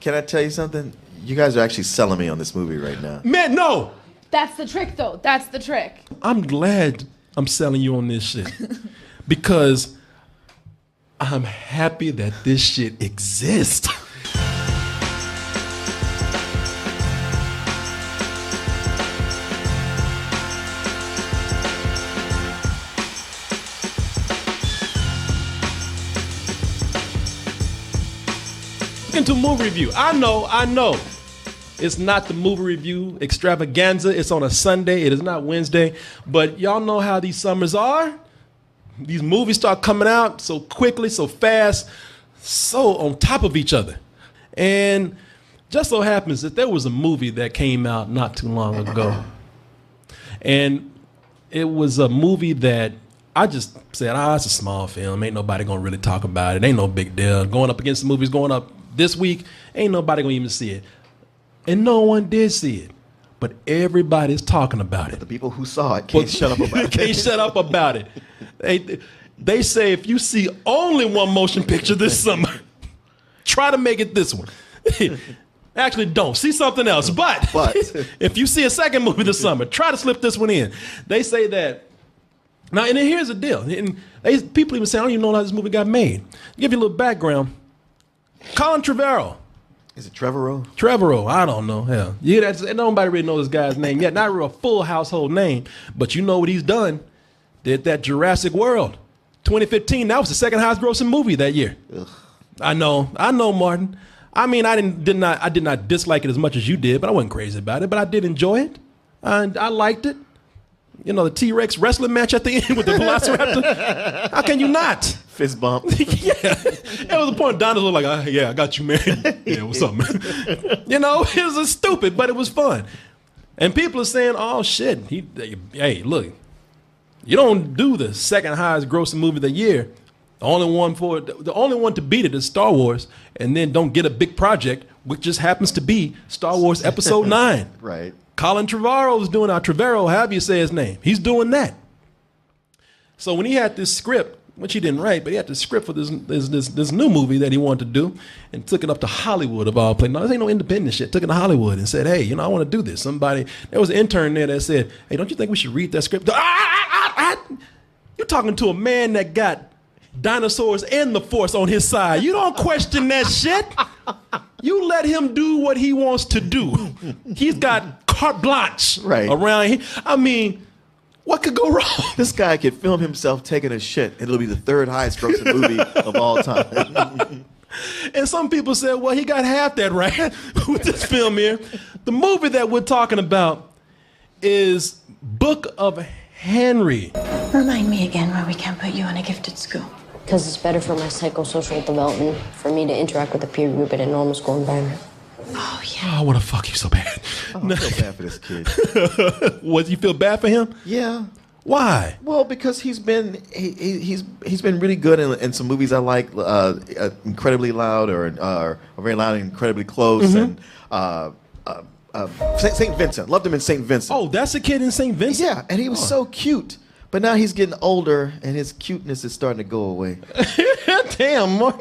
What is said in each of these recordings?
Can I tell you something? You guys are actually selling me on this movie right now. Man, no. That's the trick, though. That's the trick. I'm glad I'm selling you on this shit because I'm happy that this shit exists. Into movie review. I know. It's not the movie review extravaganza. It's on a Sunday. It is not Wednesday. But y'all know how these summers are. These movies start coming out so quickly, so fast, so on top of each other. And just so happens that there was a movie that came out not too long ago. And it was a movie that I just said, it's a small film. Ain't nobody gonna really talk about it. Ain't no big deal. Going up against the movies going up this week, ain't nobody gonna even see it. And no one did see it. But everybody's talking about it. The people who saw it can't shut up about it. Can't shut up about it. They say if you see only one motion picture this summer, try to make it this one. Actually, don't. See something else. But if you see a second movie this summer, try to slip this one in. They say that. Now, and then here's the deal. And people even say, I don't even know how this movie got made. Give you a little background. Colin Trevorrow. Is it Trevorrow? Trevorrow, I don't know. Hell, yeah, nobody really knows this guy's name yet. Not a full household name, but you know what he's done. Did that Jurassic World, 2015. That was the second highest grossing movie that year. Ugh. I know, Martin. I mean, I did not dislike it as much as you did, but I wasn't crazy about it. But I did enjoy it, and I liked it. You know, the T-Rex wrestling match at the end with the Velociraptor. How can you not? Fist bump. Yeah. It was the point Donald was like, I got you, man. Yeah, what's up, man? You know, it was stupid, but it was fun. And people are saying, oh, shit. Hey, look, you don't do the second highest grossing movie of the year. The only one to beat it is Star Wars, and then don't get a big project, which just happens to be Star Wars Episode 9. Right. Colin Trevorrow is doing Trevorrow, however you say his name. He's doing that. So when he had this script, which he didn't write, but he had the script for this new movie that he wanted to do, and took it up to Hollywood of all places. No, this ain't no independent shit. Took it to Hollywood and said, hey, I want to do this. There was an intern there that said, hey, don't you think we should read that script? You're talking to a man that got dinosaurs and the Force on his side. You don't question that shit. You let him do what he wants to do. He's got carte blanche around here. I mean, what could go wrong? This guy could film himself taking a shit, and it'll be the third highest grossing movie of all time. And some people said, well, he got half that right with this film here. The movie that we're talking about is Book of Henry. Remind me again why we can't put you in a gifted school. Because it's better for my psychosocial development for me to interact with the peer group in a normal school environment. Oh, yeah. Oh, I want to fuck you so bad. I feel bad for this kid. What, you feel bad for him? Yeah. Why? Well, because he's been really good in some movies I like, Incredibly Loud or Very Loud and Incredibly Close, and St. Vincent. Loved him in St. Vincent. Oh, that's a kid in St. Vincent? Yeah, and he was so cute. But now he's getting older, and his cuteness is starting to go away. Damn, Mark.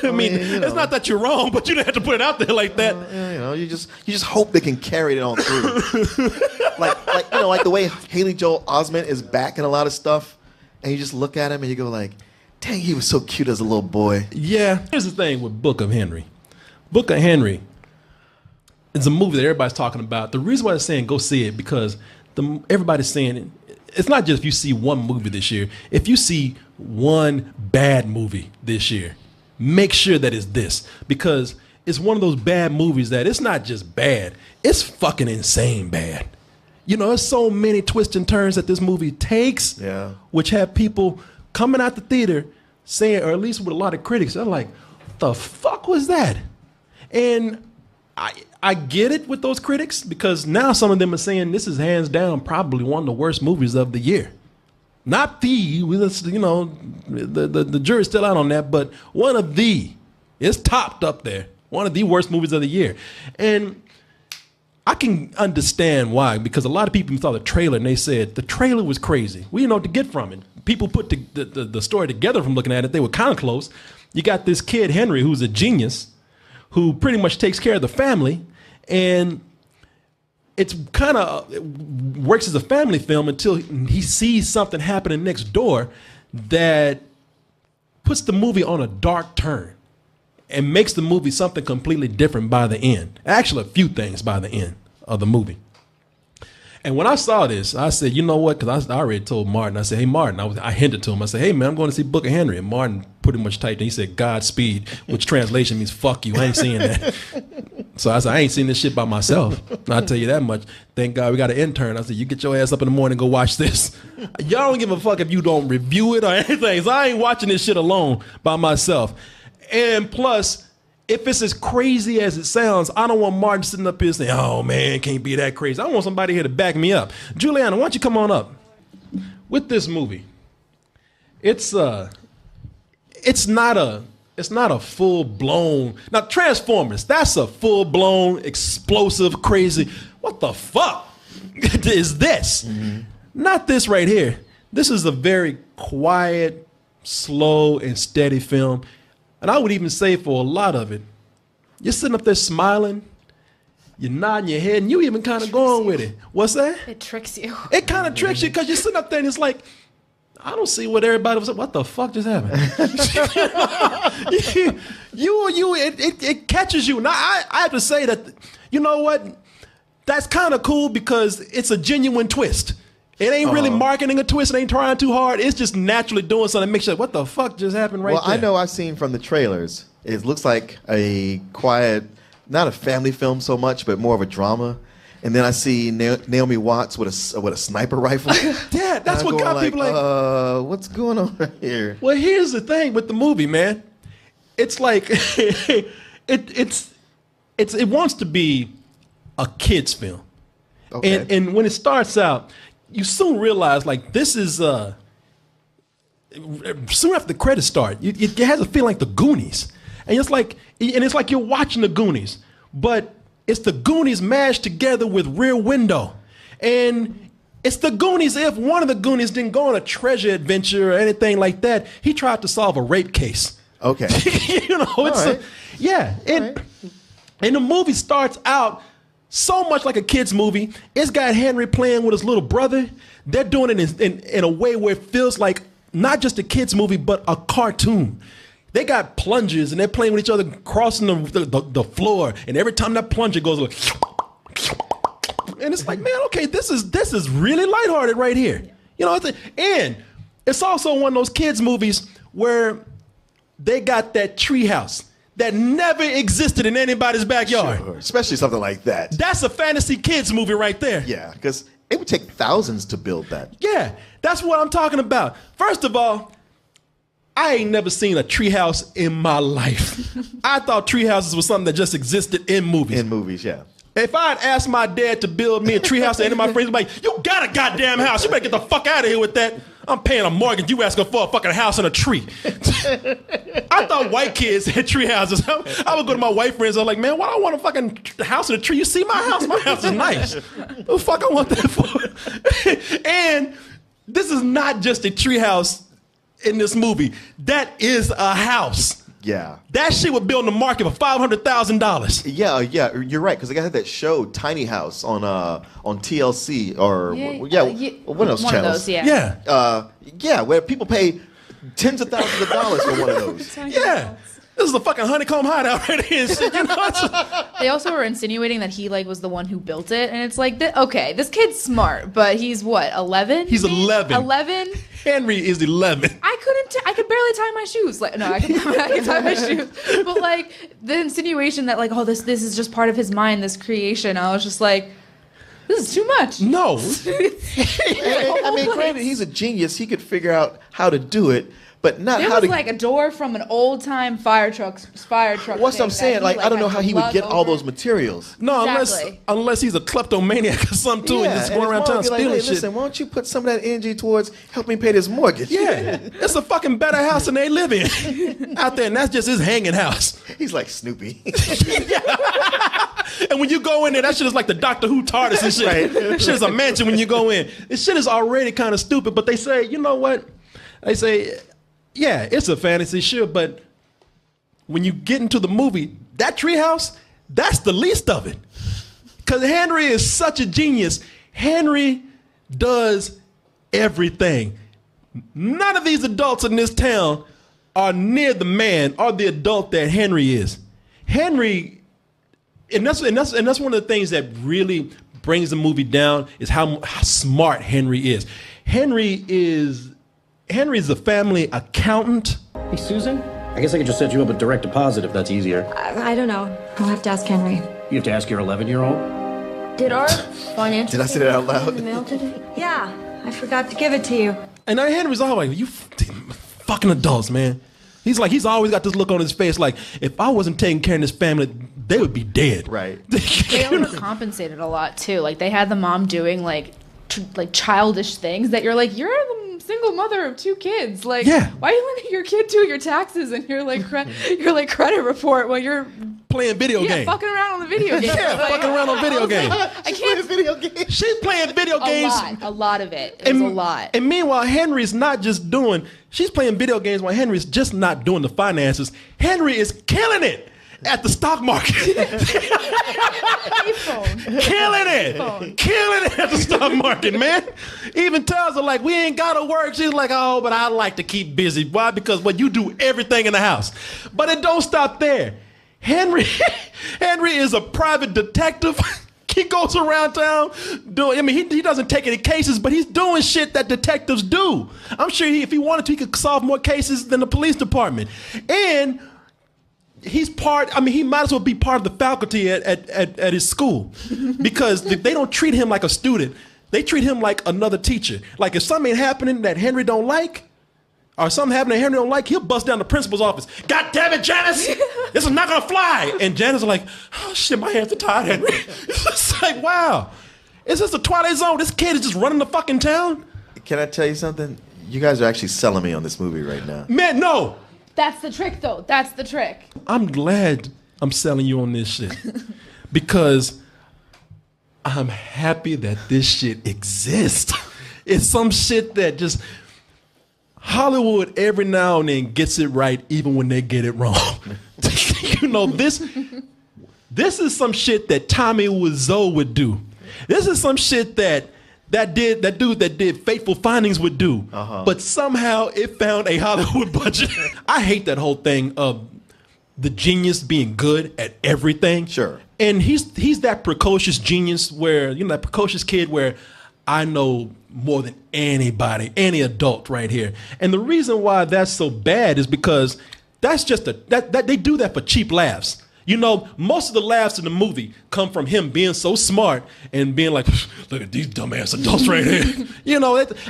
I mean, it's not that you're wrong, but you didn't have to put it out there like that. You just hope they can carry it on through. like the way Haley Joel Osment is back in a lot of stuff, and you just look at him and you go like, dang, he was so cute as a little boy. Yeah. Here's the thing with Book of Henry. Book of Henry is a movie that everybody's talking about. The reason why they're saying go see it because everybody's saying it. It's not just if you see one movie this year. If you see one bad movie this year, make sure that it's this. Because it's one of those bad movies that it's not just bad. It's fucking insane bad. There's so many twists and turns that this movie takes, which have people coming out the theater saying, or at least with a lot of critics, they're like, what the fuck was that? And I get it with those critics because now some of them are saying this is hands down probably one of the worst movies of the year. Not the jury's still out on that, but one of it's topped up there. One of the worst movies of the year. And I can understand why, because a lot of people saw the trailer and they said the trailer was crazy. We didn't know what to get from it. People put the story together from looking at it. They were kind of close. You got this kid, Henry, who's a genius, who pretty much takes care of the family, and it's kind of works as a family film until he sees something happening next door that puts the movie on a dark turn and makes the movie something completely different by the end. Actually, a few things by the end of the movie. And when I saw this, I said, you know what? Because I already told Martin. I said, hey, Martin, I hinted to him. I said, hey, man, I'm going to see Book of Henry. And Martin pretty much typed in. He said, Godspeed, which translation means fuck you. I ain't seeing that. So I said, I ain't seen this shit by myself. I'll tell you that much. Thank God we got an intern. I said, you get your ass up in the morning and go watch this. Y'all don't give a fuck if you don't review it or anything. So I ain't watching this shit alone by myself. And plus, if it's as crazy as it sounds, I don't want Martin sitting up here saying, oh, man, it can't be that crazy. I want somebody here to back me up. Juliana, why don't you come on up? With this movie, it's not a full-blown... Now, Transformers, that's a full-blown, explosive, crazy... What the fuck is this? Mm-hmm. Not this right here. This is a very quiet, slow, and steady film. And I would even say for a lot of it, you're sitting up there smiling, you're nodding your head, and you even kind of going with it. What's that? It tricks you. It kind of tricks you because you're sitting up there and it's like, I don't see what everybody was. What the fuck just happened? It catches you. Now I have to say that, you know what? That's kind of cool because it's a genuine twist. It ain't really marketing a twist. It ain't trying too hard. It's just naturally doing something. Make sure, what the fuck just happened right there? Well, I know I've seen from the trailers. It looks like a quiet, not a family film so much, but more of a drama. And then I see Naomi Watts with a sniper rifle. Yeah, that's what got people like, what's going on right here? Well, here's the thing with the movie, man. It's like it wants to be a kid's film. Okay. And when it starts out, you soon realize like this is soon after the credits start, it has a feel like the Goonies. And it's like you're watching the Goonies, but it's the Goonies mashed together with Rear Window. And it's the Goonies if one of the Goonies didn't go on a treasure adventure or anything like that. He tried to solve a rape case. Okay. You know, it's right. And the movie starts out so much like a kid's movie. It's got Henry playing with his little brother. They're doing it in a way where it feels like not just a kid's movie, but a cartoon. They got plungers and they're playing with each other, crossing the floor. And every time that plunger goes, like, and it's like, man, okay, this is really lighthearted right here. You know, and it's also one of those kids movies where they got that treehouse that never existed in anybody's backyard. Sure. Especially something like that. That's a fantasy kids movie right there. Yeah, because it would take thousands to build that. Yeah, that's what I'm talking about. First of all, I ain't never seen a treehouse in my life. I thought treehouses was something that just existed in movies. In movies, yeah. If I had asked my dad to build me a treehouse, and any of my friends would be like, you got a goddamn house. You better get the fuck out of here with that. I'm paying a mortgage. You asking for a fucking house and a tree. I thought white kids had tree houses. I would go to my white friends. I'm like, man, why do I want a fucking house and a tree? You see my house? My house is nice. What the fuck I want that for? And this is not just a tree house in this movie. That is a house. Yeah. That shit would build in the market for $500,000. Yeah, you're right. Because I had that show, Tiny House, on TLC or one of those channels. Where people pay tens of thousands of dollars for one of those. Yeah. This is a fucking honeycomb hideout right here. Shit, you know? They also were insinuating that he was the one who built it, and it's like, okay, this kid's smart, but he's what, 11? He's 11. 11. Henry is 11. I could barely tie my shoes. Like, no, I can tie my shoes. But like the insinuation that like, oh, this is just part of his mind, this creation. I was just like, this is too much. No. I mean, granted, he's a genius. He could figure out how to do it. But not there how was to like a door from an old time fire truck. What's I'm saying? Like I don't know how he would get all those materials. No, exactly. unless he's a kleptomaniac or something too, and just going around town stealing shit. Listen, why don't you put some of that energy towards helping pay this mortgage? Yeah, it's a fucking better house than they live in out there, and that's just his hanging house. He's like Snoopy. And when you go in there, that shit is like the Doctor Who TARDIS and shit. Right. That shit is a mansion when you go in. This shit is already kind of stupid, but they say, you know what? They say, yeah, it's a fantasy, sure, but when you get into the movie, that treehouse, that's the least of it. Because Henry is such a genius. Henry does everything. None of these adults in this town are near the man or the adult that Henry is. Henry, and that's one of the things that really brings the movie down is how smart Henry is. Henry is a family accountant. Hey, Susan? I guess I could just set you up with direct deposit if that's easier. I don't know. I'll have to ask Henry. You have to ask your 11-year-old? Did our financial Did I say that out loud? in the mail today? Yeah, I forgot to give it to you. And Henry's always like, you fucking adults, man. He's always got this look on his face like, if I wasn't taking care of this family, they would be dead. Right. They overcompensated a lot too. Like they had the mom doing like childish things that you're like, you're the single mother of 2 kids. Like, yeah. Why are you letting your kid do your taxes and your credit report while you're playing video games? Fucking around on the video game. Yeah, fucking around on video games. I can't. Video games. She's playing video games. A lot of it. It was a lot. And meanwhile, Henry's not just she's playing video games while Henry's just not doing the finances. Henry is killing it at the stock market. Killing it at the stock market, man. Even tells her like, we ain't gotta work. She's like, oh, but I like to keep busy. Why? Because you do everything in the house. But it don't stop there. Henry is a private detective. He goes around town doing, he doesn't take any cases, but he's doing shit that detectives do. I'm sure if he wanted to, he could solve more cases than the police department. And he might as well be part of the faculty at his school because they don't treat him like a student. They treat him like another teacher. Like if something ain't happening that Henry don't like, or something happening that Henry don't like, he'll bust down the principal's office. God damn it, Janice! This is not gonna fly. And Janice is like, oh shit, my hands are tied, Henry. It's like, wow. Is this the Twilight Zone? This kid is just running the fucking town? Can I tell you something? You guys are actually selling me on this movie right now. Man, no. That's the trick, though. That's the trick. I'm glad I'm selling you on this shit because I'm happy that this shit exists. It's some shit that just Hollywood every now and then gets it right, even when they get it wrong. This is some shit that Tommy Wiseau would do. This is some shit that dude that did Fateful Findings would do. But somehow it found a Hollywood budget. I hate that whole thing of the genius being good at everything. Sure. And he's that precocious genius where, that precocious kid where I know more than anybody, any adult right here. And the reason why that's so bad is because that's just that they do that for cheap laughs. Most of the laughs in the movie come from him being so smart and being like, look at these dumbass adults right here.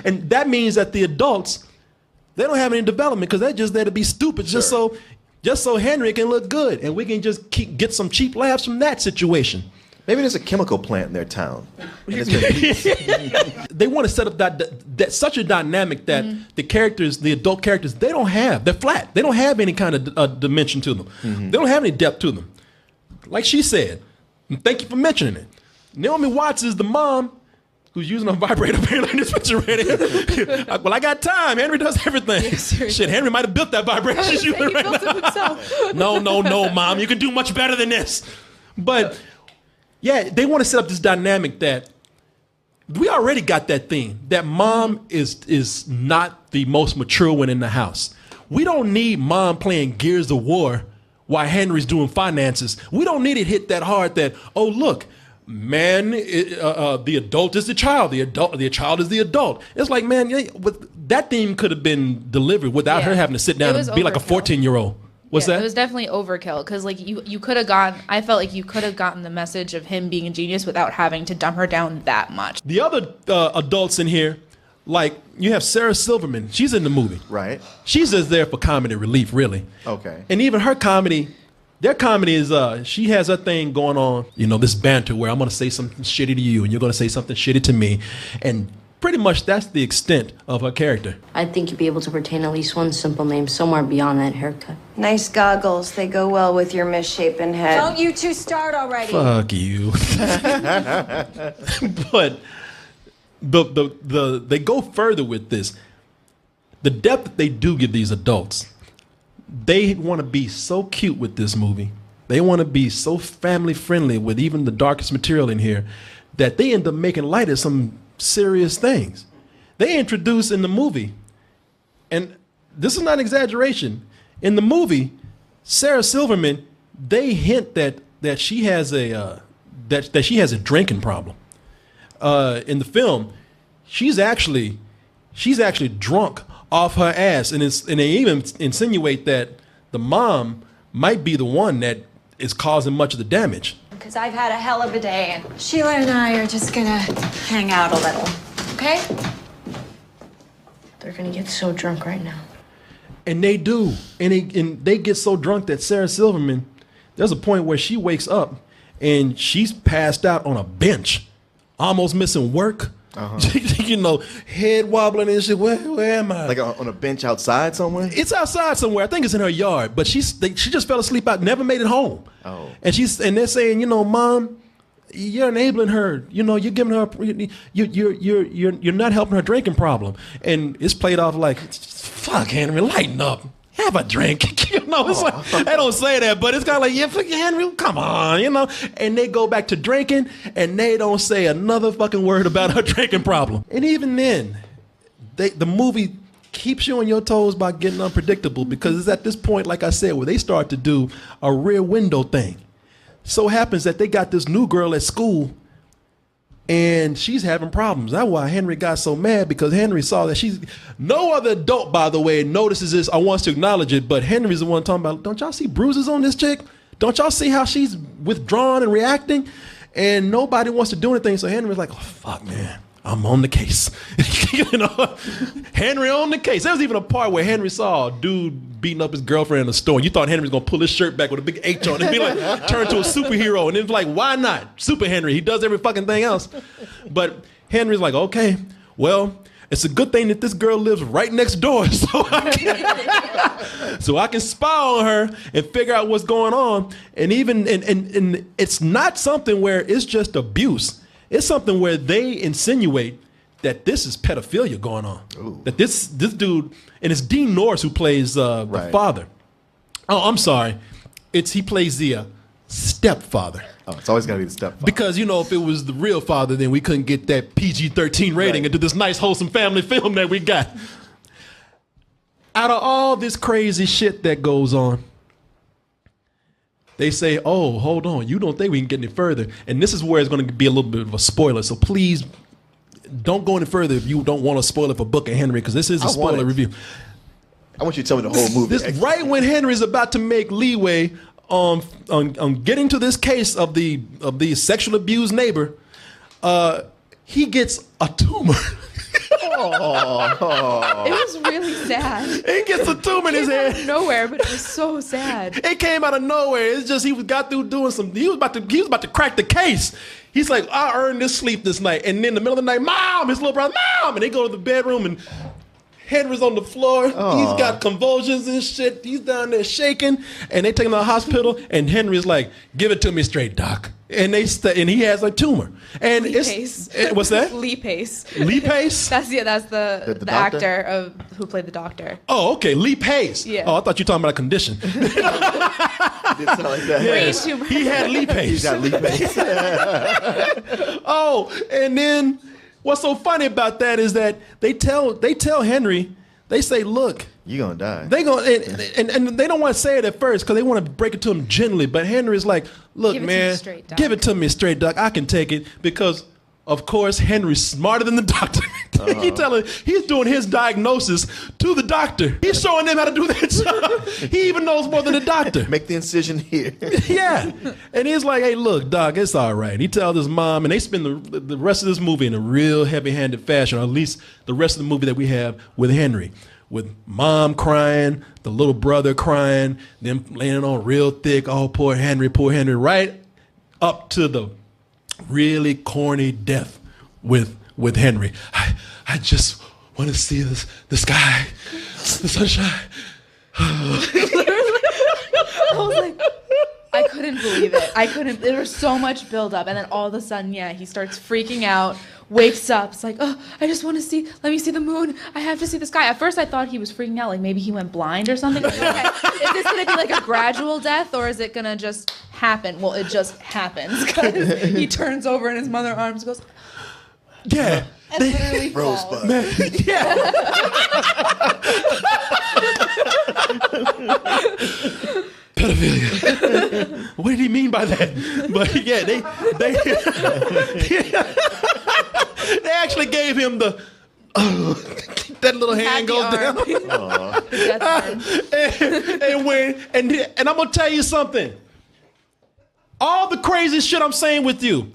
And that means that the adults, they don't have any development because they're just there to be stupid, Sure. just so Henry can look good. And we can just get some cheap laughs from that situation. Maybe there's a chemical plant in their town. And it's been They want to set up that such a dynamic that the adult characters, they don't have. They're flat. They don't have any kind of dimension to them. They don't have any depth to them. Like she said, and thank you for mentioning it. Naomi Watts is the mom who's using a vibrator apparently in this picture right here. Well, I got time. Henry does everything. Yeah, shit, Henry might have built that vibrator she's using right now. No, Mom. You can do much better than this. But yeah, they want to set up this dynamic that we already got that thing. That mom is not the most mature one in the house. We don't need mom playing Gears of War while Henry's doing finances. We don't need it hit that hard that, oh, look, man, the adult is the child. The child is the adult. It's like, man, that theme could have been delivered without her having to sit down and be like a 14-year-old. What's that? It was definitely overkill because like you could have I felt like you could have gotten the message of him being a genius without having to dumb her down that much. The other adults in here, like you have Sarah Silverman. She's in the movie. right. She's just there for comedy relief, really. Okay. And even her comedy, their comedy is, she has her thing going on, this banter where I'm going to say something shitty to you and you're going to say something shitty to me. And pretty much that's the extent of her character. I think you'd be able to retain at least one simple name somewhere beyond that haircut. Nice goggles. They go well with your misshapen head. Don't you two start already. Fuck you. But they go further with this. The depth that they do give these adults, they want to be so cute with this movie They want to be so family friendly with even the darkest material in here that they end up making light of some serious things. They introduce in the movie, and this is not an exaggeration, in the movie, Sarah Silverman, they hint that she has a that she has a drinking problem. In the film, she's actually drunk off her ass, and they even insinuate that the mom might be the one that is causing much of the damage. Because I've had a hell of a day, and Sheila and I are just gonna hang out a little. okay? They're gonna get so drunk right now. And they do, and they get so drunk that Sarah Silverman, there's a point where she wakes up and she's passed out on a bench, almost missing work. You know, head wobbling and shit. Where am I? Like on a bench outside somewhere? It's outside somewhere. I think it's in her yard. But she just fell asleep out, never made it home. Oh. And they're saying, you know, Mom, you're enabling her. You know, you're giving her. You're not helping her drinking problem. And it's played off like, fuck, Henry, lighten up. Have a drink. You know, it's like, they don't say that, but it's kind of like, yeah, fuck Henry, come on, you know. And they go back to drinking, and they don't say another fucking word about her drinking problem. And even then, the movie keeps you on your toes by getting unpredictable, because it's at this point, like I said, where they start to do a rear window thing. So happens that they got this new girl at school, and she's having problems. That's why Henry got so mad, because Henry saw that she's... No other adult, by the way, notices this or wants to acknowledge it, but Henry's the one talking about, don't y'all see bruises on this chick? Don't y'all see how she's withdrawn and reacting? And nobody wants to do anything, so Henry's like, oh, fuck, man. I'm on the case. You know, Henry on the case. There was even a part where Henry saw a dude beating up his girlfriend in the store. You thought Henry was going to pull his shirt back with a big H on it and be like, turn to a superhero. And it's like, why not? Super Henry. He does every fucking thing else. But Henry's like, okay, well, it's a good thing that this girl lives right next door so I can spy on her and figure out what's going on. And even, and it's not something where it's just abuse. It's something where they insinuate that this is pedophilia going on. Ooh. That this dude, and it's Dean Norris who plays the father. Oh, I'm sorry. He plays the stepfather. Oh, it's always got to be the stepfather. Because, you know, if it was the real father, then we couldn't get that PG-13 rating and do this nice, wholesome family film that we got. Out of all this crazy shit that goes on, they say, oh, hold on, you don't think we can get any further. And this is where it's going to be a little bit of a spoiler. So please don't go any further if you don't want to spoil it for Book of Henry, because this is a spoiler review. I want you to tell me the whole movie. This right when Henry's about to make leeway on getting to this case of the sexual abused neighbor, he gets a tumor. It was really sad. He gets a tumor in his head. Out of nowhere, but it was so sad. It came out of nowhere. It's just he got through doing some. He was about to crack the case. He's like, I earned this sleep this night, and in the middle of the night, Mom, his little brother, Mom, and they go to the bedroom and Henry's on the floor. Aww. He's got convulsions and shit. He's down there shaking, and they take him to the hospital. And Henry's like, "Give it to me straight, doc." And he has a tumor. And what's that? Lee Pace. Lee Pace. That's the actor who played the doctor. Oh, okay, Lee Pace. Yeah. Oh, I thought you were talking about a condition. It didn't sound like that. Yes. He had Lee Pace. He's got Lee Pace. Oh, and then what's so funny about that is that they tell Henry, they say, look, you're gonna die. They go and they don't want to say it at first because they want to break it to him gently. But Henry's like, look, man, give it to me straight, doc. I can take it because, of course, Henry's smarter than the doctor. He's doing his diagnosis to the doctor. He's showing them how to do their job. He even knows more than the doctor. Make the incision here. Yeah. And he's like, hey, look, doc, it's all right. He tells his mom, and they spend the rest of this movie in a real heavy-handed fashion, or at least the rest of the movie that we have with Henry. With mom crying, the little brother crying, them laying on real thick, oh, poor Henry, right up to the really corny death with Henry. I just want to see the sky, the sunshine. I was like, I couldn't believe it. There was so much buildup, and then all of a sudden, he starts freaking out wakes up. It's like, oh, I just want to let me see the moon. I have to see the sky. At first I thought he was freaking out, like maybe he went blind or something. Like, okay, is this going to be like a gradual death or is it going to just happen? Well, it just happens because he turns over in his mother's arms and goes, Yeah. and literally falls. Rosebud. Man, yeah. Pedophilia. What did he mean by that? But yeah, they actually gave him the that little hand goes down. And I'm gonna tell you something. All the crazy shit I'm saying with you,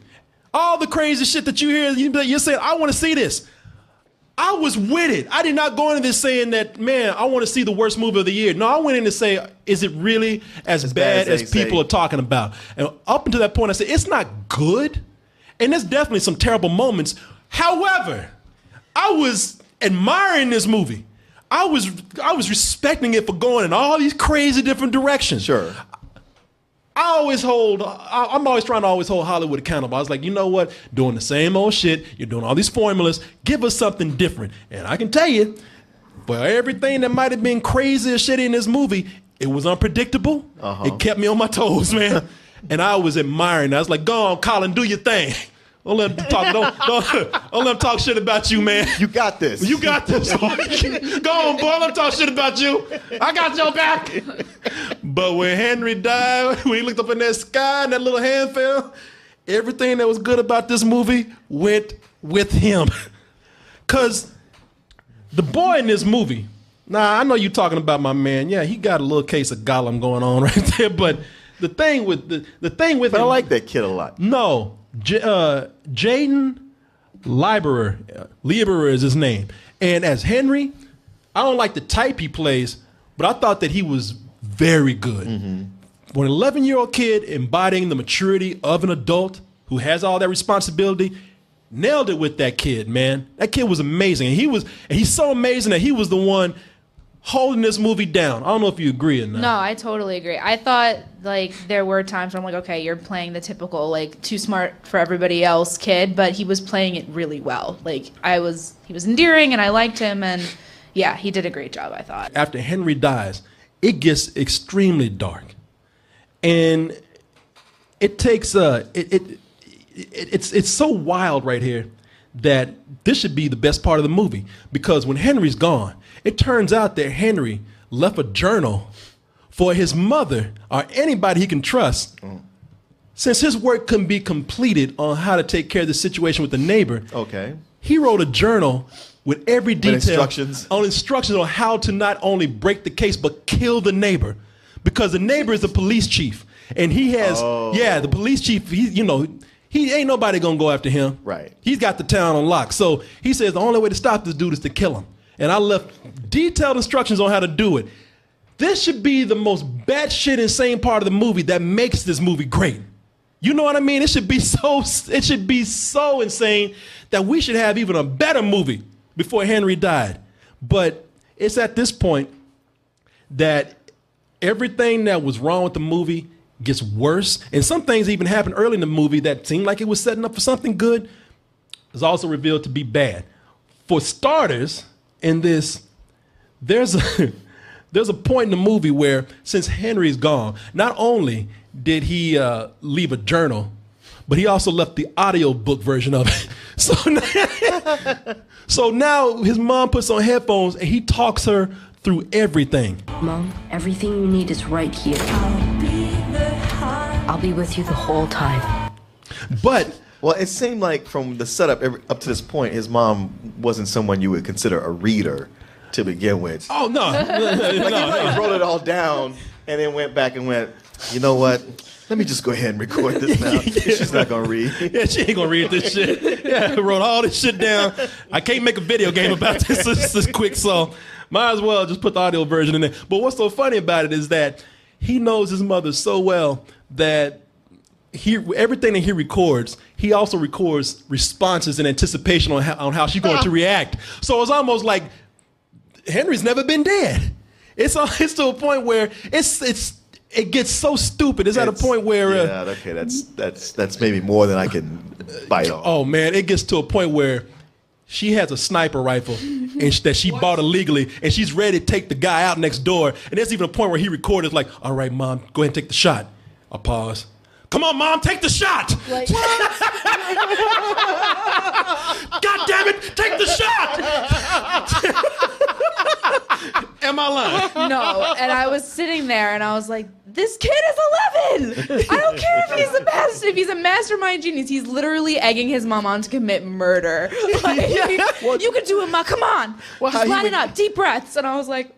all the crazy shit that you hear, you're saying, I want to see this. I was with it. I did not go into this saying that, man, I want to see the worst movie of the year. No, I went in to say, is it really as bad as people are talking about? And up until that point, I said, it's not good. And there's definitely some terrible moments. However, I was admiring this movie. I was respecting it for going in all these crazy different directions. Sure. I'm always trying to hold Hollywood accountable. I was like, you know what? Doing the same old shit. You're doing all these formulas. Give us something different. And I can tell you, for everything that might have been crazy or shitty in this movie, it was unpredictable. It kept me on my toes, man. And I was admiring. I was like, go on, Colin, do your thing. Don't let them talk. Don't let them talk shit about you, man. You got this. You got this. Go on, boy. Let them talk shit about you. I got your back. But when Henry died, when he looked up in that sky and that little hand fell, everything that was good about this movie went with him. Cause the boy in this movie. Now I know you talking about my man. Yeah, he got a little case of Gollum going on right there. But the thing with But him, I like that kid a lot. No. Jaden Lieberer is his name. And as Henry, I don't like the type he plays, but I thought that he was very good. For an 11-year-old kid embodying the maturity of an adult who has all that responsibility, nailed it with that kid, man. That kid was amazing. And he's so amazing that he was the one holding this movie down. I don't know if you agree or not. No, I totally agree. I thought like there were times where I'm like, okay, you're playing the typical like too smart for everybody else kid, but he was playing it really well. Like he was endearing and I liked him, and yeah, he did a great job, I thought. After Henry dies, it gets extremely dark. And it takes it's so wild right here that this should be the best part of the movie, because when Henry's gone, it turns out that Henry left a journal for his mother or anybody he can trust. Since his work couldn't be completed on how to take care of the situation with the neighbor, he wrote a journal with every detail instructions on how to not only break the case but kill the neighbor, because the neighbor is the police chief, and he has the police chief. He ain't nobody gonna go after him. Right. He's got the town on lock. So he says the only way to stop this dude is to kill him. And I left detailed instructions on how to do it. This should be the most batshit insane part of the movie that makes this movie great. You know what I mean? It should be so insane that we should have even a better movie before Henry died. But it's at this point that everything that was wrong with the movie gets worse. And some things even happened early in the movie that seemed like it was setting up for something good is also revealed to be bad. For starters, in this, there's a point in the movie where, since Henry's gone, not only did he leave a journal, but he also left the audiobook version of it. So now his mom puts on headphones and he talks her through everything. Mom, everything you need is right here. I'll be with you the whole time. But well, it seemed like from the setup up to this point, his mom wasn't someone you would consider a reader to begin with. Oh, no. He wrote it all down and then went back and went, you know what? Let me just go ahead and record this now. She's not going to read. Yeah, she ain't going to read this shit. Yeah, I wrote all this shit down. I can't make a video game about this quick, so might as well just put the audio version in there. But what's so funny about it is that he knows his mother so well that everything that he records, he also records responses in anticipation on how she's going to react. So it's almost like Henry's never been dead. It's to a point where it's it gets so stupid. It's at a point where okay, that's maybe more than I can bite off. Oh man, it gets to a point where she has a sniper rifle and that she bought illegally, and she's ready to take the guy out next door. And there's even a point where he recorded like, "All right, Mom, go ahead and take the shot." I'll pause. "Come on, Mom, take the shot." Like, God damn it, take the shot. Am I lying? no. And I was sitting there and I was like, this kid is 11. I don't care if he's a mastermind genius. He's literally egging his mom on to commit murder. Like, you can do it, Ma. Come on. Well, just line it up. Deep breaths. And I was like,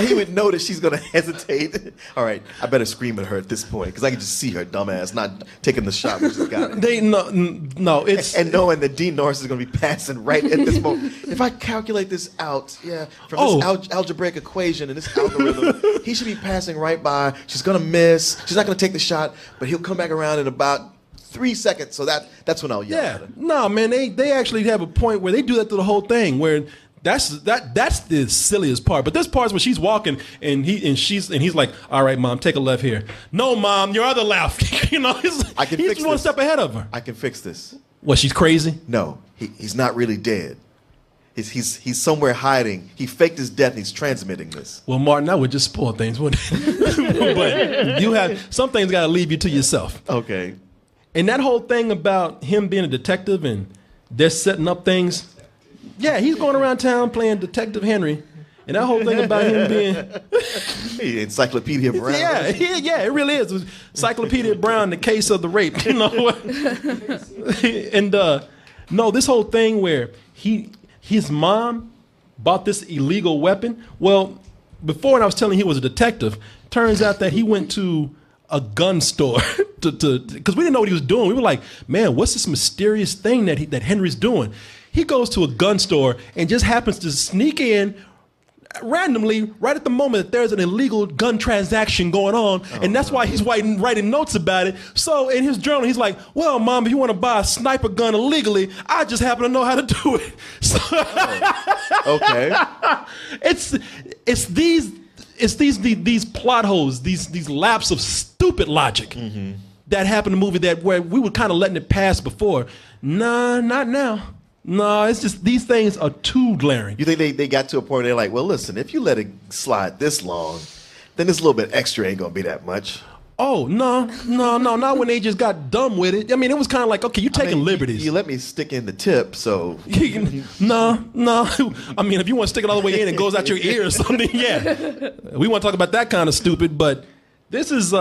He would know that she's going to hesitate. All right, I better scream at her at this point because I can just see her dumbass not taking the shot when she's got it. No, it's... And knowing that Dean Norris is going to be passing right at this moment. If I calculate this out, from this algebraic equation and this algorithm, he should be passing right by. She's going to miss. She's not going to take the shot, but he'll come back around in about 3 seconds. So that's when I'll yell at her. No, man, they actually have a point where they do that to the whole thing where that's the silliest part. But this part is when she's walking and he's like, "All right, Mom, take a left here." "No, Mom, your other left." He's one step ahead of her. I can fix this. What, she's crazy? No, he's not really dead. He's somewhere hiding. He faked his death and he's transmitting this. Well, Martin, that would just spoil things, wouldn't it? But you have some things got to leave you to yourself. Okay. And that whole thing about him being a detective and they're setting up things. Yeah, he's going around town playing Detective Henry. And that whole thing about him being... Encyclopedia Brown. Yeah, it really is. Encyclopedia Brown, the case of the rape. You know? And no, this whole thing where his mom bought this illegal weapon. Well, before when I was telling he was a detective, turns out that he went to a gun store because we didn't know what he was doing. We were like, man, what's this mysterious thing that Henry's doing? He goes to a gun store and just happens to sneak in randomly right at the moment that there's an illegal gun transaction going on, and that's why he's writing notes about it. So in his journal, he's like, "Well, Mom, if you want to buy a sniper gun illegally, I just happen to know how to do it." So okay. It's these plot holes, these laps of stupid logic that happen in the movie where we were kind of letting it pass before. Nah, not now. No, it's just these things are too glaring. You think they got to a point where they're like, well, listen, if you let it slide this long, then this little bit extra ain't gonna be that much. Oh, no, not when they just got dumb with it. I mean, it was kind of like, okay, you're taking liberties. You let me stick in the tip, so... No. I mean, if you want to stick it all the way in and it goes out your ear or something, yeah. We want to talk about that kind of stupid, but this is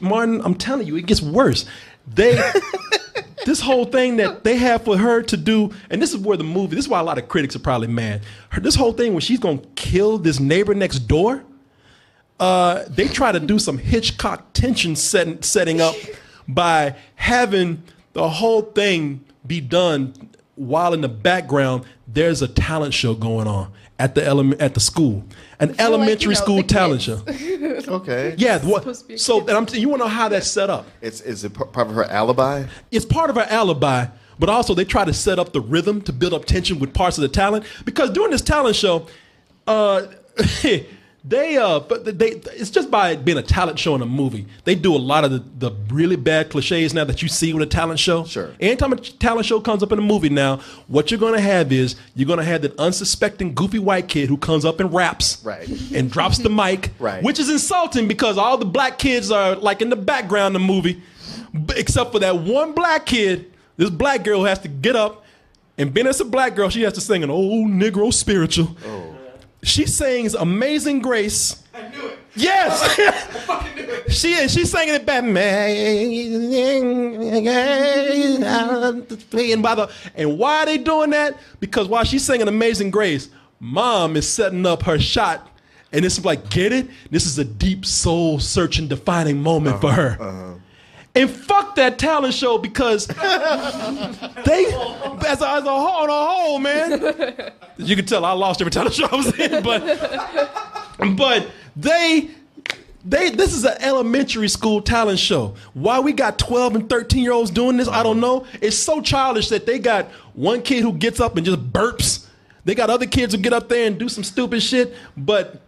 Martin, I'm telling you, it gets worse. This whole thing that they have for her to do, and this is where this is why a lot of critics are probably mad. This whole thing where she's going to kill this neighbor next door, they try to do some Hitchcock tension setting up by having the whole thing be done while in the background there's a talent show going on at the school, an elementary school talent show. Okay. Yeah. So you want to know how that's set up? Is it part of her alibi? It's part of her alibi, but also they try to set up the rhythm to build up tension with parts of the talent, because during this talent show, it's just by being a talent show in a movie. They do a lot of the really bad cliches now that you see with a talent show. Sure. Anytime a talent show comes up in a movie now, what you're going to have is you're going to have that unsuspecting goofy white kid who comes up and raps. Right. And drops the mic. Right. Which is insulting because all the black kids are like in the background of the movie, except for that one black kid, this black girl who has to get up, and being as a black girl, she has to sing an old Negro spiritual. Oh. She sings Amazing Grace. I knew it. Yes. I fucking knew it. She's singing it back. And why are they doing that? Because while she's singing Amazing Grace, Mom is setting up her shot. And it's like, get it? This is a deep soul searching, defining moment for her. And fuck that talent show, because they, as a whole, man, you can tell I lost every talent show I was in, but this is an elementary school talent show. Why we got 12 and 13-year-olds doing this, I don't know. It's so childish that they got one kid who gets up and just burps. They got other kids who get up there and do some stupid shit, but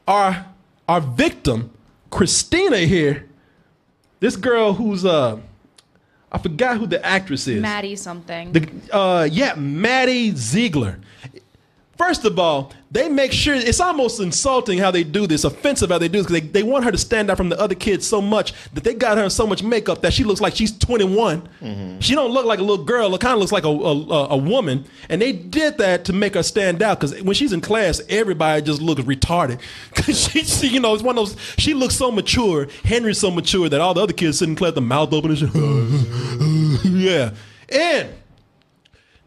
our our victim, Christina here, this girl who's I forgot who the actress is. Maddie something. Maddie Ziegler. First of all, they make sure, it's almost insulting how they do this, offensive how they do this, because they want her to stand out from the other kids so much that they got her in so much makeup that she looks like she's 21. Mm-hmm. She don't look like a little girl, it kind of looks like a woman. And they did that to make her stand out, because when she's in class, everybody just looks retarded. Because she, it's one of those, she looks so mature, Henry's so mature that all the other kids sitting in class with the mouth open and shit. Yeah. And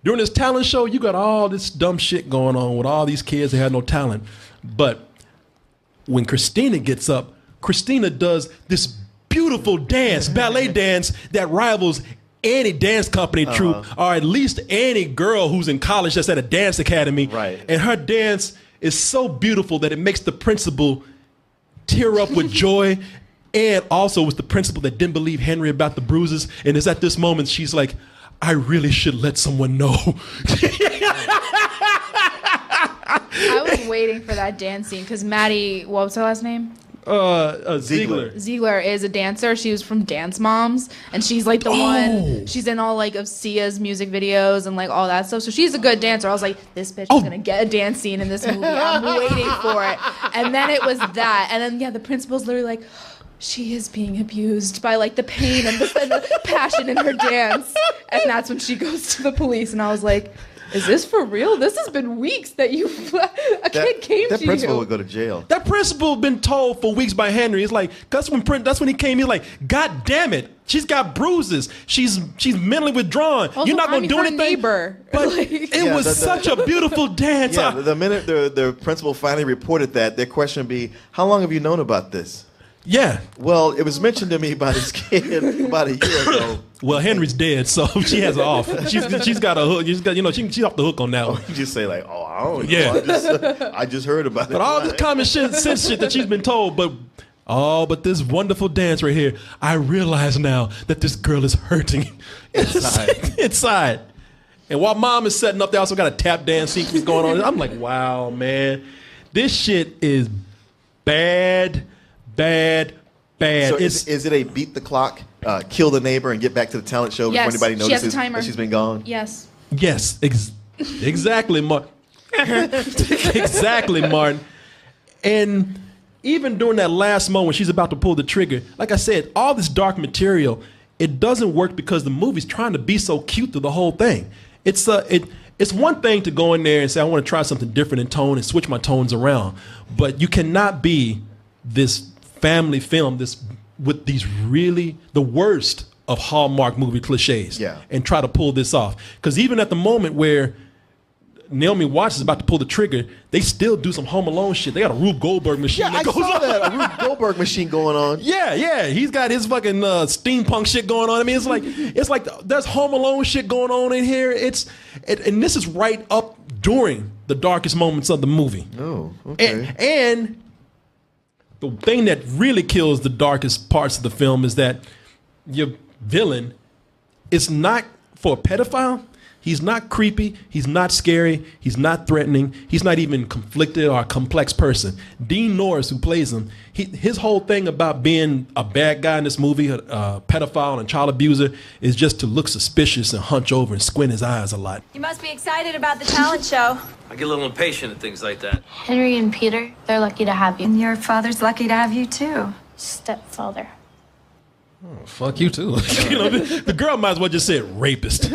during this talent show, you got all this dumb shit going on with all these kids that had no talent. But when Christina gets up, Christina does this beautiful dance, ballet dance that rivals any dance company troupe, or at least any girl who's in college that's at a dance academy. Right. And her dance is so beautiful that it makes the principal tear up with joy. And also was the principal that didn't believe Henry about the bruises. And it's at this moment she's like, I really should let someone know. I was waiting for that dance scene because Maddie, what was her last name? Ziegler. Ziegler is a dancer. She was from Dance Moms, and she's like the one. She's in all like of Sia's music videos and like all that stuff. So she's a good dancer. I was like, this bitch is gonna get a dance scene in this movie. I'm waiting for it. And then it was that. And then the principal's literally like, she is being abused by like the pain and the passion in her dance. And that's when she goes to the police. And I was like, is this for real? This has been weeks that kid came to you. That principal would go to jail. That principal been told for weeks by Henry. It's like, that's when he came. He's like, God damn it. She's got bruises. She's mentally withdrawn. Also, you're not going to do anything. Neighbor. But it was such a beautiful dance. Yeah, the minute the principal finally reported that, their question would be, how long have you known about this? Yeah. Well, it was mentioned to me by this kid about a year ago. Well, Henry's dead, so she has it off. She's got a hook. She's off the hook on that one. You just say like, oh, I don't know. Yeah. I just heard about it. But all this common sense shit that she's been told, but this wonderful dance right here, I realize now that this girl is hurting inside. And while mom is setting up, they also got a tap dance sequence going on. I'm like, wow, man, this shit is bad. So is it a beat the clock, kill the neighbor, and get back to the talent show before anybody notices that she's been gone? Yes. Yes, exactly, Martin. Exactly, Martin. And even during that last moment when she's about to pull the trigger, like I said, all this dark material, it doesn't work because the movie's trying to be so cute through the whole thing. It's one thing to go in there and say, I want to try something different in tone and switch my tones around. But you cannot be this family film with these really the worst of Hallmark movie cliches and try to pull this off. Because even at the moment where Naomi Watts is about to pull the trigger, they still do some Home Alone shit. They got a Rube Goldberg machine that goes on. A Rube Goldberg machine going on. Yeah. He's got his fucking steampunk shit going on. I mean, it's like there's Home Alone shit going on in here. And this is right up during the darkest moments of the movie. Oh, okay. And the thing that really kills the darkest parts of the film is that your villain is not for a pedophile. He's not creepy. He's not scary. He's not threatening. He's not even conflicted or a complex person. Dean Norris, who plays him, his whole thing about being a bad guy in this movie, a pedophile and child abuser, is just to look suspicious and hunch over and squint his eyes a lot. You must be excited about the talent show. I get a little impatient at things like that. Henry and Peter, they're lucky to have you. And your father's lucky to have you, too. Stepfather. Oh, fuck you too. The girl might as well just say rapist.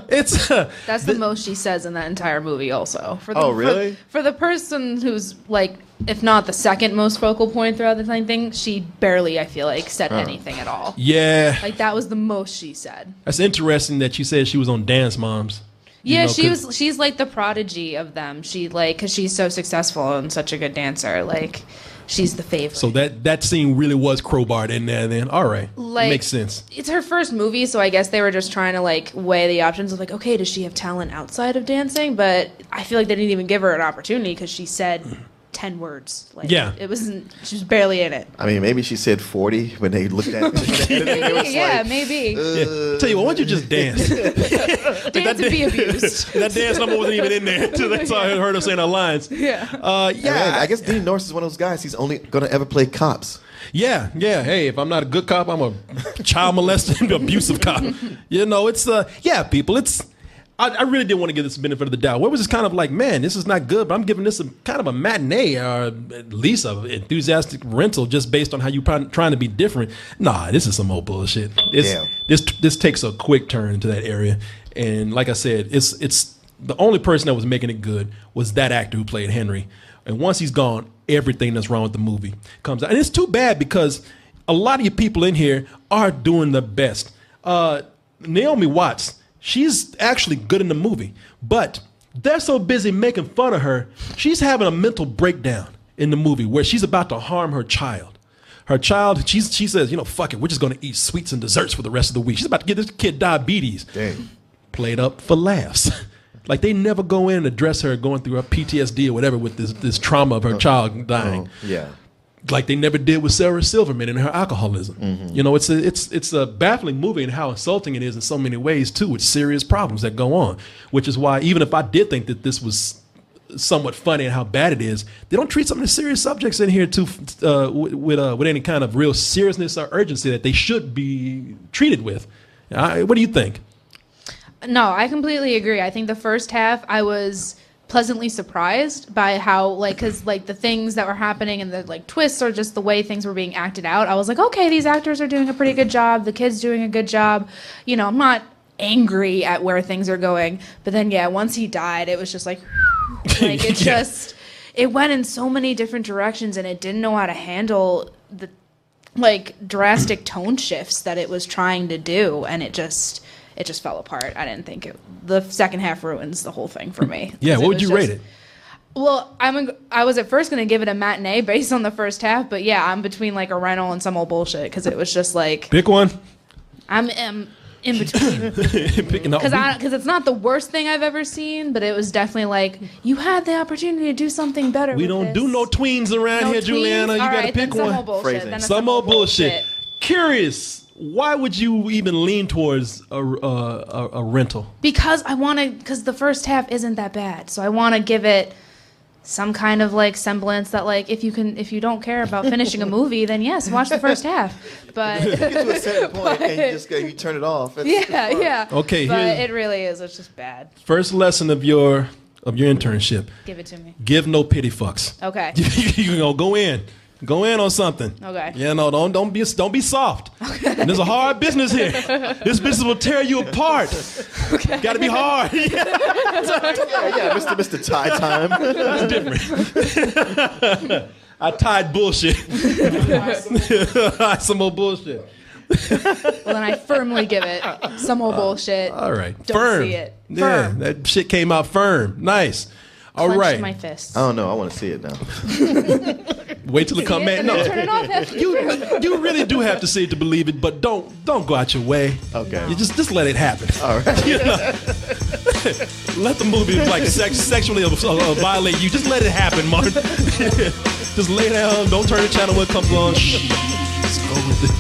It's that's the most she says in that entire movie. Also, really? For the person who's like, if not the second most focal point throughout the thing, she barely, I feel like, said anything at all. Yeah, like that was the most she said. That's interesting that she said she was on Dance Moms. Yeah, she's like the prodigy of them. She because she's so successful and such a good dancer. Like, she's the favorite. So that scene really was crowbarred in there. Then all right, makes sense. It's her first movie, so I guess they were just trying to like weigh the options of like, okay, does she have talent outside of dancing? But I feel like they didn't even give her an opportunity because she said 10 words. Like, Yeah. it wasn't. She was barely in it. I mean, maybe she said 40 when they looked at it. Yeah, maybe. Yeah. Tell you what, why don't you just dance? Dance and be abused. That dance number wasn't even in there until they saw heard her saying her lines. Yeah. I guess Dean Norris is one of those guys. He's only going to ever play cops. Yeah. Hey, if I'm not a good cop, I'm a child molesting, abusive cop. You know, it's people. I really did want to give this a benefit of the doubt. Where was this kind of like, man, this is not good, but I'm giving this a kind of a matinee or at least an enthusiastic rental just based on how you're trying to be different. Nah, this is some old bullshit. This takes a quick turn into that area, and like I said, it's the only person that was making it good was that actor who played Henry, and once he's gone, everything that's wrong with the movie comes out, and it's too bad because a lot of you people in here are doing the best. Naomi Watts. She's actually good in the movie, but they're so busy making fun of her, she's having a mental breakdown in the movie where she's about to harm her child. She says, you know, fuck it, we're just going to eat sweets and desserts for the rest of the week. She's about to get this kid diabetes. Dang. Played up for laughs. Like they never go in and address her going through her PTSD or whatever with this trauma of her child dying. Yeah. Like they never did with Sarah Silverman and her alcoholism. Mm-hmm. You know, it's a baffling movie and how insulting it is in so many ways too, with serious problems that go on. Which is why even if I did think that this was somewhat funny and how bad it is, they don't treat some of the serious subjects in here too with any kind of real seriousness or urgency that they should be treated with. What do you think? No, I completely agree. I think the first half I was pleasantly surprised by how, because the things that were happening and the twists or just the way things were being acted out, I was like, okay, these actors are doing a pretty good job, the kid's doing a good job. You know, I'm not angry at where things are going, but then once he died, it was just it went in so many different directions, and it didn't know how to handle the drastic tone shifts that it was trying to do, and it just fell apart. I didn't think the second half ruins the whole thing for me. Yeah, what would you rate it? Well, I was at first going to give it a matinee based on the first half, but I'm between a rental and some old bullshit because it was just pick one. I'm in between because it's not the worst thing I've ever seen, but it was definitely you had the opportunity to do something better. We don't do no tweens around here, Juliana. You got to pick one. Some old bullshit. Curious. Why would you even lean towards a rental? Because because the first half isn't that bad, so I want to give it some kind of semblance that if you don't care about finishing a movie, then yes, watch the first half. But you get to a certain point and you turn it off. Yeah. Okay, but it really is. It's just bad. First lesson of your internship. Give it to me. Give no pity fucks. Okay. You know, go in. Go in on something. Okay. Yeah, no, don't be soft. Okay. And there's a hard business here. This business will tear you apart. Okay. Got to be hard. yeah, Mr. Tie Time. That's different. I tied bullshit. Some more bullshit. Well, then I firmly give it some more bullshit. All right. Don't firm. See it. Yeah, firm. That shit came out firm. Nice. All Clenched right. my fists. I don't know. I want to see it now. Wait till it come in. No, turn it off. You really do have to see it to believe it, but don't go out your way. Okay. You just let it happen. All right. You know? Let the movie sexually violate you. Just let it happen, Martin. Just lay down. Don't turn the channel when it comes on. Shh. Just go with it.